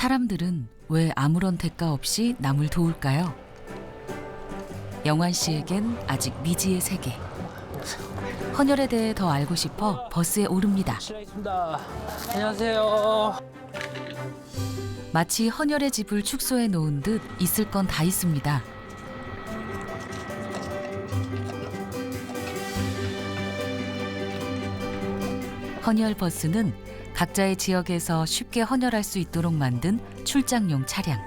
사람들은 왜 아무런 대가 없이 남을 도울까요? 영환 씨에겐 아직 미지의 세계. 헌혈에 대해 더 알고 싶어 버스에 오릅니다. 실례하겠습니다. 안녕하세요. 마치 헌혈의 집을 축소해 놓은 듯 있을 건 다 있습니다. 헌혈 버스는 각자의 지역에서 쉽게 헌혈할 수 있도록 만든 출장용 차량.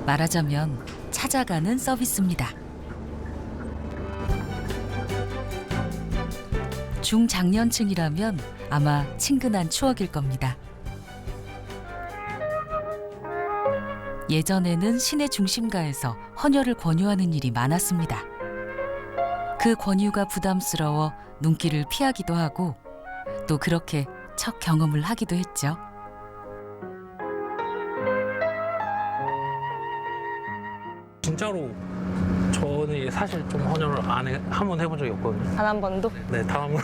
말하자면 찾아가는 서비스입니다. 중장년층이라면 아마 친근한 추억일 겁니다. 예전에는 시내 중심가에서 헌혈을 권유하는 일이 많았습니다. 그 권유가 부담스러워 눈길을 피하기도 하고 또 그렇게 첫 경험을 하기도 했죠. 진짜로 저는 사실 좀 헌혈을 한 번 해본 적이 없거든요. 단 한 번도? 네, 단 한 번.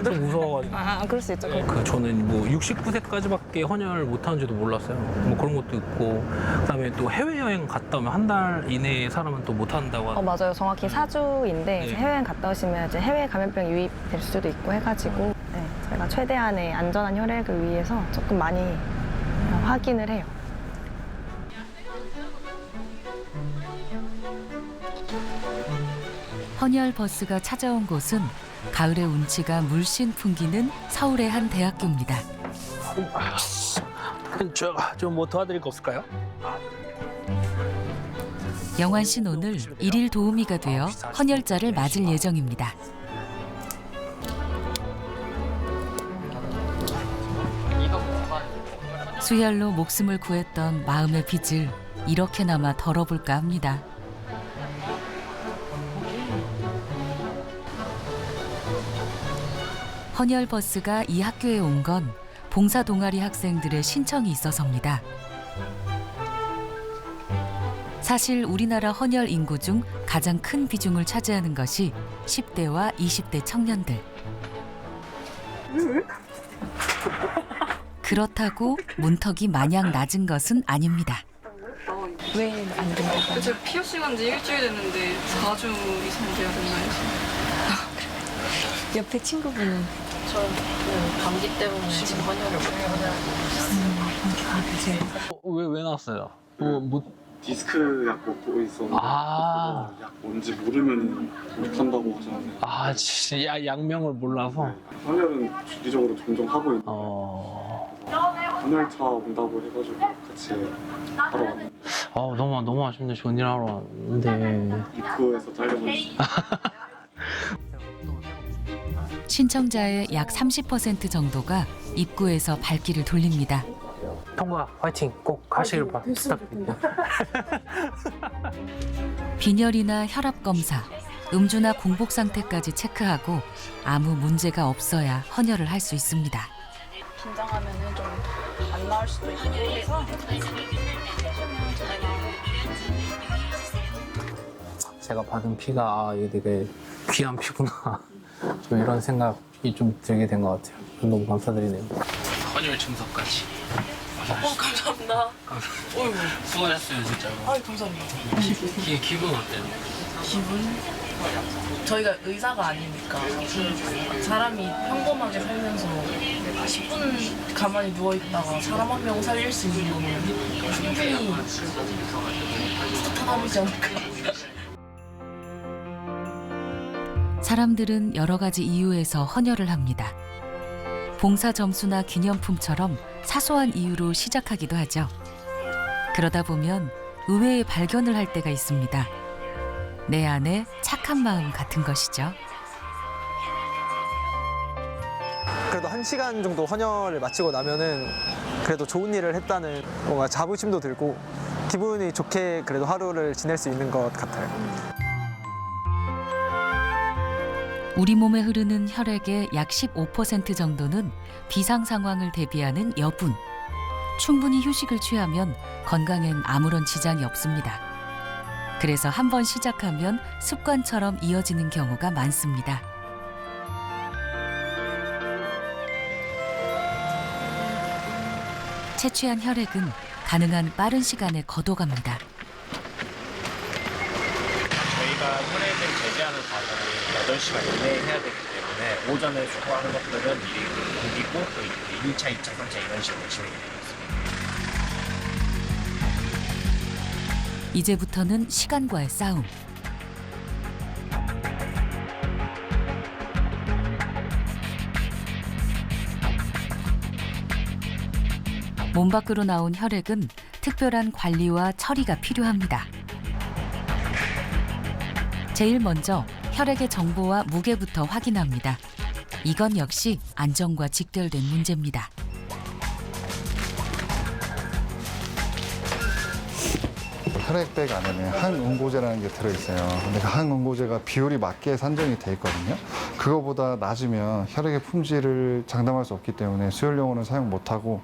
좀 무서워가지고. 그럴 수 있죠. 저는 뭐 69세까지밖에 헌혈 못하는지도 몰랐어요. 뭐 그런 것도 있고, 그다음에 또 해외여행 갔다 오면 한 달 이내에 사람은 또 못한다고 하더라고요. 맞아요. 정확히 4주인데 이제 해외여행 갔다 오시면 이제 해외 감염병 유입될 수도 있고 해가지고 저희가 최대한의 안전한 혈액을 위해서 조금 많이 확인을 해요. 헌혈 버스가 찾아온 곳은 가을의 운치가 물씬 풍기는 서울의 한 대학교입니다. 좀 뭐 도와드릴 거 없을까요? 영환 씨는 오늘 일일 도우미가 되어 헌혈자를 맞을 예정입니다. 수혈로 목숨을 구했던 마음의 빚을 이렇게나마 덜어볼까 합니다. 헌혈 버스가 이 학교에 온 건 봉사 동아리 학생들의 신청이 있어서입니다. 사실 우리나라 헌혈 인구 중 가장 큰 비중을 차지하는 것이 10대와 20대 청년들. 그렇다고 문턱이 마냥 낮은 것은 아닙니다. 왜 안 된다고? 제가 피어싱 한 지 일주일 됐는데 4주 이상 돼야 된다 해서. 옆에 친구분은? 저는 감기 때문에 지금 헌혈을 못해요. 왜 나왔어요? 디스크 약 먹고 있었는데 약 뭔지 모르면 못한다고 하잖아요. 진짜 약명을 몰라서. 헌혈은 주기적으로 종종 하고 있는데 헌혈차 온다고 해가지고 같이 하러 왔는데 너무 아쉽네. 좋은 일 하러 왔는데. 입구에서 잘려버렸어요. 신청자의 약 30% 정도가 입구에서 발길을 돌립니다. 통과 화이팅 꼭 하시길 부탁드립니다. 빈혈이나 혈압 검사, 음주나 공복 상태까지 체크하고 아무 문제가 없어야 헌혈을 할 수 있습니다. 긴장하면은 좀 안 나올 수도 있고 해서. 제가 받은 피가 이게 되게 귀한 피구나. 좀 이런 생각이 좀 들게 된 것 같아요. 너무 감사드리네요. 헌혈 증서까지. 감사합니다. 어이구. 수고하셨어요, 진짜로. 감사합니다. 기분 어때요? 기분? 저희가 의사가 아니니까 사람이 평범하게 살면서 10분 가만히 누워있다가 사람 한 명 살릴 수 있는 거면 충분히 뿌듯한 하루이지 않을까. 사람들은 여러 가지 이유에서 헌혈을 합니다. 봉사 점수나 기념품처럼 사소한 이유로 시작하기도 하죠. 그러다 보면 의외의 발견을 할 때가 있습니다. 내 안에 착한 마음 같은 것이죠. 그래도 1시간 정도 헌혈을 마치고 나면은 그래도 좋은 일을 했다는 뭔가 자부심도 들고 기분이 좋게 그래도 하루를 지낼 수 있는 것 같아요. 우리 몸에 흐르는 혈액의 약 15% 정도는 비상 상황을 대비하는 여분. 충분히 휴식을 취하면 건강엔 아무런 지장이 없습니다. 그래서 한번 시작하면 습관처럼 이어지는 경우가 많습니다. 채취한 혈액은 가능한 빠른 시간에 걷어갑니다. 저희가 혈액을 제재하는 과정이 8시간 이내에 해야 되기 때문에 오전에 수거하는 것들은 미리 옮기고 또 1차, 2차, 3차 이런 식으로 진행이 되고 있습니다. 이제부터는 시간과의 싸움. 몸 밖으로 나온 혈액은 특별한 관리와 처리가 필요합니다. 제일 먼저 혈액의 정보와 무게부터 확인합니다. 이건 역시 안전과 직결된 문제입니다. 혈액백 안에는 항응고제라는 게 들어있어요. 근데 그 항응고제가 비율이 맞게 산정이 돼 있거든요. 그거보다 낮으면 혈액의 품질을 장담할 수 없기 때문에 수혈용으로는 사용 못하고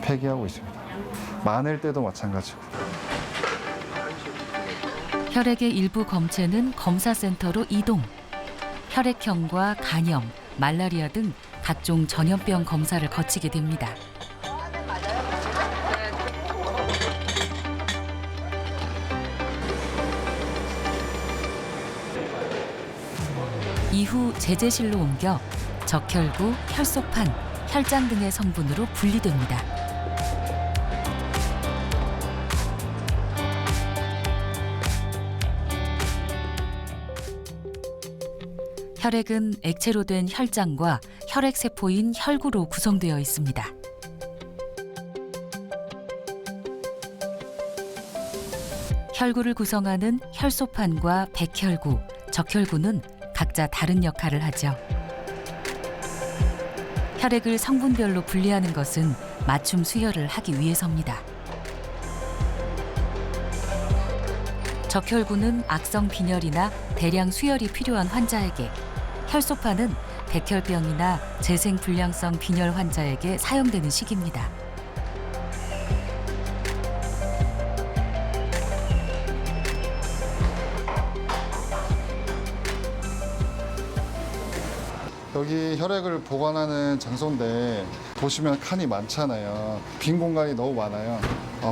폐기하고 있습니다. 많을 때도 마찬가지고. 혈액의 일부 검체는 검사센터로 이동. 혈액형과 간염, 말라리아 등 각종 전염병 검사를 거치게 됩니다. 이후 제재실로 옮겨 적혈구, 혈소판, 혈장 등의 성분으로 분리됩니다. 혈액은 액체로 된 혈장과 혈액세포인 혈구로 구성되어 있습니다. 혈구를 구성하는 혈소판과 백혈구, 적혈구는 각자 다른 역할을 하죠. 혈액을 성분별로 분리하는 것은 맞춤 수혈을 하기 위해서입니다. 적혈구는 악성 빈혈이나 대량 수혈이 필요한 환자에게, 혈소판은 백혈병이나 재생불량성 빈혈 환자에게 사용되는 식입니다. 여기 혈액을 보관하는 장소인데 보시면 칸이 많잖아요. 빈 공간이 너무 많아요.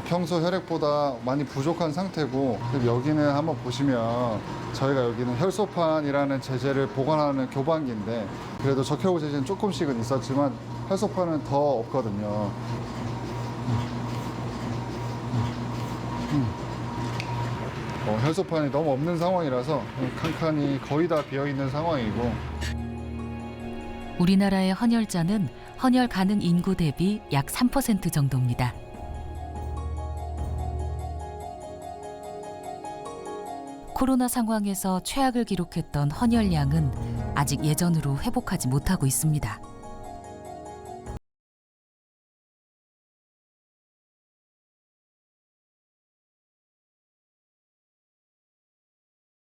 평소 혈액보다 많이 부족한 상태고, 여기는 한번 보시면 저희가 여기는 혈소판이라는 제재를 보관하는 교반기인데, 그래도 적혈구 제재는 조금씩은 있었지만 혈소판은 더 없거든요. 혈소판이 너무 없는 상황이라서 칸칸이 거의 다 비어있는 상황이고, 우리나라의 헌혈자는 헌혈 가능 인구 대비 약 3% 정도입니다. 코로나 상황에서 최악을 기록했던 헌혈량은 아직 예전으로 회복하지 못하고 있습니다.